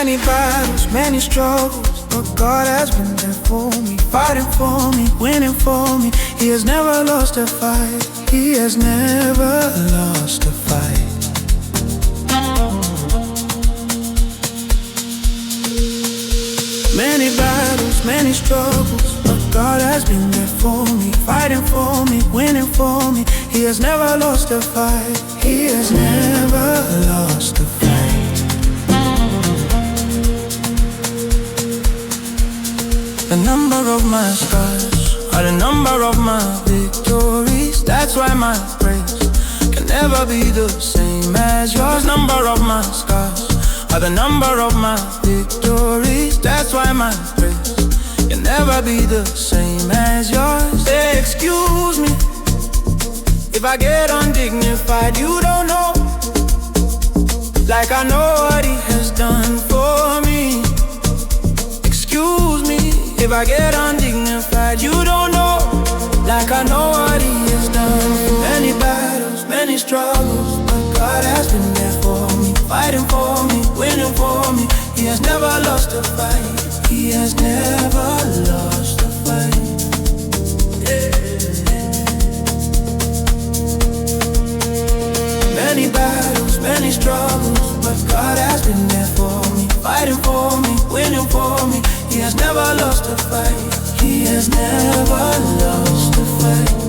Many battles, many struggles, but God has been there for me, fighting for me, winning for me. He has never lost a fight. He has never lost a fight. Many battles, many struggles, but God has been there for me, fighting for me, winning for me. He has never lost a fight. He has never lost a fight. The number of my scars are the number of my victories. That's why my praise can never be the same as yours. Number of my scars are the number of my victories. That's why my praise can never be the same as yours. Say excuse me if I get undignified. You don't know, like I know what He has done for me. Excuse me if I get undignified. You don't know, like I know what He has done. Many battles, many struggles, but God has been there for me, fighting for me, winning for me. He has never lost a fight. He has never lost a fight. Many battles, many struggles, but God has been there for me, fighting for me, winning for me. He has never lost a fight. He has never lost a fight.